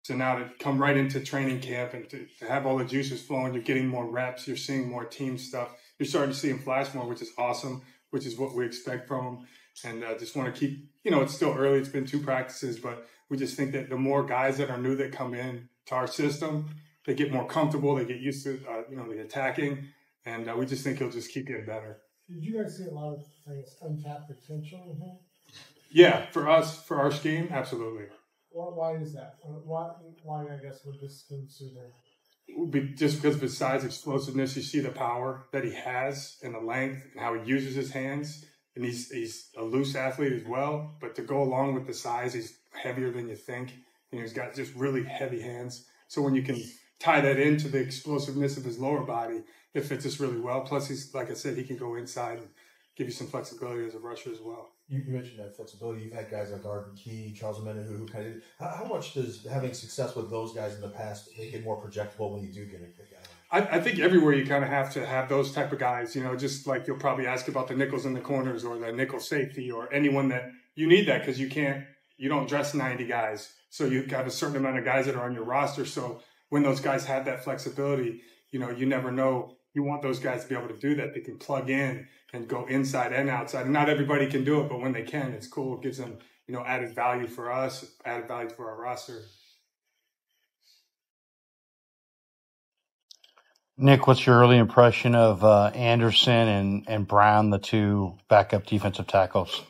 So now to come right into training camp and to have all the juices flowing, you're getting more reps, you're seeing more team stuff. You're starting to see him flash more, which is awesome, which is what we expect from him. And just want to keep, it's still early. It's been 2 practices, but we just think that the more guys that are new that come in to our system, they get more comfortable, they get used to, the attacking. And we just think he'll just keep getting better. Did you guys see a lot of, untapped potential in him? Yeah, for us, for our scheme, absolutely. Why is that? Why I guess, would this scheme suit him? Just because of his size, explosiveness, you see the power that he has and the length and how he uses his hands. And he's a loose athlete as well. But to go along with the size, he's heavier than you think. And he's got just really heavy hands. So when you can tie that into the explosiveness of his lower body, it fits us really well. Plus, he's, like I said, he can go inside and give you some flexibility as a rusher as well. You mentioned that flexibility. You've had guys like Arden Key, Charles Amena, who kind of did. How much does having success with those guys in the past make it more projectable when you do get a good guy? I think everywhere you kind of have to have those type of guys, just like you'll probably ask about the nickels in the corners or the nickel safety or anyone that you need that because you don't dress 90 guys. So you've got a certain amount of guys that are on your roster. So when those guys have that flexibility, you never know. You want those guys to be able to do that. They can plug in and go inside and outside. And not everybody can do it, but when they can, it's cool. It gives them, added value for us, added value for our roster. Nick, what's your early impression of Anderson and Brown, the 2 backup defensive tackles?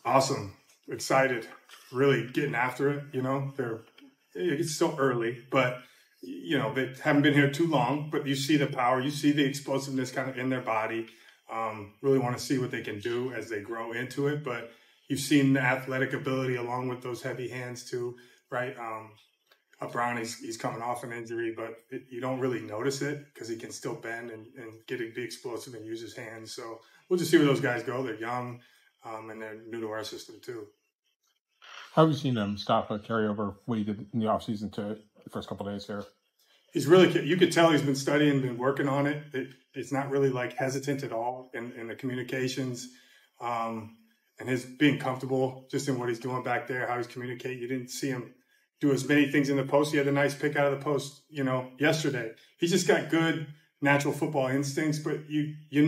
Awesome. Excited. Really getting after it. It's still early, but they haven't been here too long, but you see the power, you see the explosiveness kind of in their body. Really want to see what they can do as they grow into it. But you've seen the athletic ability along with those heavy hands too, right? Brown, he's coming off an injury, but you don't really notice it because he can still bend and be explosive and use his hands. So we'll just see where those guys go. They're young and they're new to our system too. How have you seen him stop a carryover what he did in the offseason to the first couple of days here? He's really, you could tell he's been studying, been working on it. It's not really hesitant at all in the communications and his being comfortable just in what he's doing back there, how he's communicating. You didn't see him do as many things in the post. He had a nice pick out of the post, yesterday. He's just got good natural football instincts, but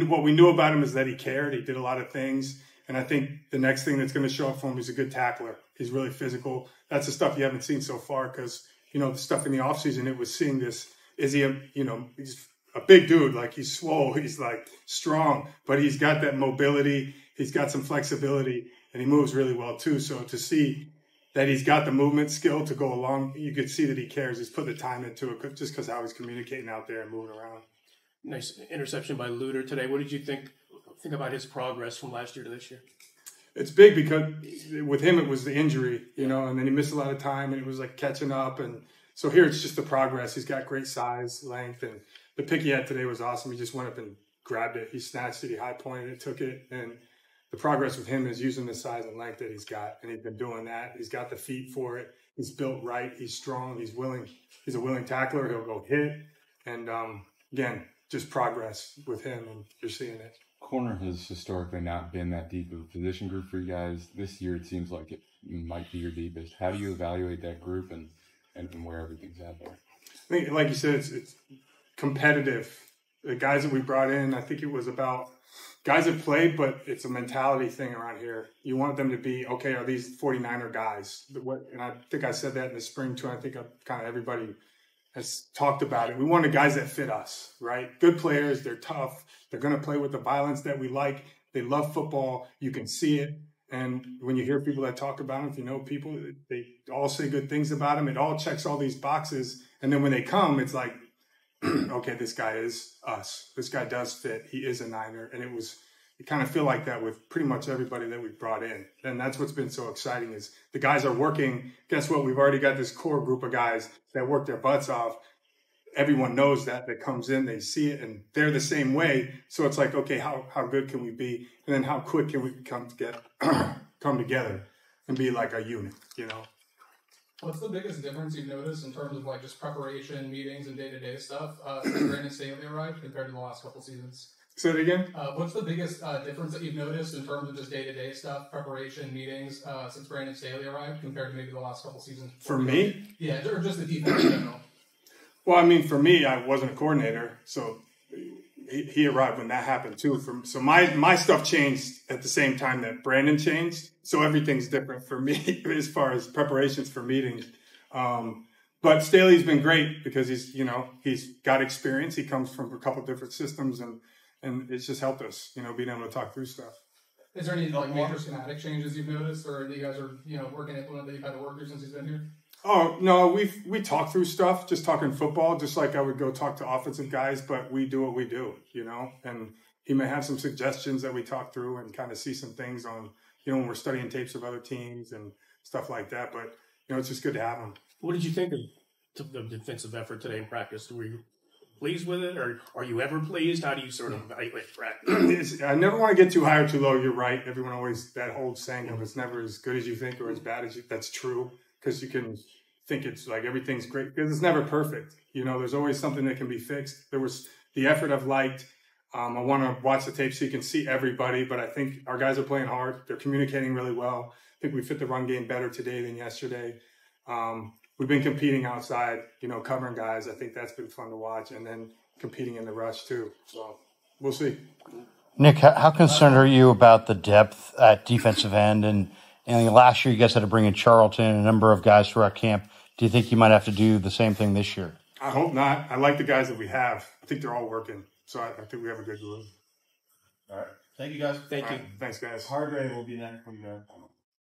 what we knew about him is that he cared. He did a lot of things. And I think the next thing that's going to show up for him is a good tackler. He's really physical. That's the stuff you haven't seen so far because, the stuff in the offseason, it was seeing this. Is he, he's a big dude. He's swole. He's, strong. But he's got that mobility. He's got some flexibility. And he moves really well, too. So to see that he's got the movement skill to go along, you could see that he cares. He's put the time into it just because how he's communicating out there and moving around. Nice interception by Luter today. What did you think about his progress from last year to this year? It's big because with him, it was the injury, and then he missed a lot of time and it was catching up. And so here it's just the progress. He's got great size, length, and the pick he had today was awesome. He just went up and grabbed it. He snatched it, he high pointed it, took it. And the progress with him is using the size and length that he's got. And he's been doing that. He's got the feet for it. He's built right. He's strong. He's willing. He's a willing tackler. He'll go hit. And again, just progress with him, and you're seeing it. Corner has historically not been that deep of a position group for you guys. This year, it seems like it might be your deepest. How do you evaluate that group and where everything's at there? I think, like you said, it's competitive. The guys that we brought in, I think it was about guys have played, but it's a mentality thing around here. You want them to be, okay, are these 49er guys? And I think I said that in the spring, too. I think kind of everybody has talked about it. We want the guys that fit us, right? Good players. They're tough. They're going to play with the violence that we like. They love football. You can see it. And when you hear people that talk about them, if you know people, they all say good things about them. It all checks all these boxes. And then when they come, it's like, okay, this guy is us. This guy does fit. He is a Niner. And you kind of feel like that with pretty much everybody that we've brought in. And that's what's been so exciting is the guys are working. Guess what? We've already got this core group of guys that work their butts off. Everyone knows that comes in, they see it, and they're the same way. So it's like, okay, how good can we be? And then how quick can we come together and be like a unit, What's the biggest difference you've noticed in terms of just preparation, meetings, and day-to-day stuff since Brandon Staley arrived compared to the last couple seasons? Say it again. What's the biggest difference that you've noticed in terms of just day-to-day stuff, preparation, meetings, since Brandon Staley arrived compared to maybe the last couple seasons? For me? Yeah, or just the defense in general. Well, I mean, for me, I wasn't a coordinator, so he arrived when that happened too. So my stuff changed at the same time that Brandon changed. So everything's different for me as far as preparations for meetings. But Staley's been great because he's got experience. He comes from a couple different systems, and it's just helped us, being able to talk through stuff. Is there any major schematic changes you've noticed, or that you guys are working to implement that you've had to work through since he's been here? Oh no, we talk through stuff, just talking football, just like I would go talk to offensive guys, but we do what we do, And he may have some suggestions that we talk through and kind of see some things on, when we're studying tapes of other teams and stuff like that. But it's just good to have him. What did you think of the defensive effort today in practice? Were you pleased with it, or are you ever pleased? How do you sort of evaluate practice? I never want to get too high or too low. You're right. Everyone always, that whole saying of it's never as good as you think or as bad as you. That's true, because you can think it's like everything's great, because it's never perfect. There's always something that can be fixed. There was the effort I've liked. I want to watch the tape so you can see everybody, but I think our guys are playing hard. They're communicating really well. I think we fit the run game better today than yesterday. We've been competing outside, covering guys. I think that's been fun to watch, and then competing in the rush too. So we'll see. Nick, how concerned are you about the depth at defensive end? And last year you guys had to bring in Charlton and a number of guys throughout camp. Do you think you might have to do the same thing this year? I hope not. I like the guys that we have. I think they're all working. So I think we have a good group. All right. Thank you, guys. Thank you. Thanks, guys. Hard rain will be next when you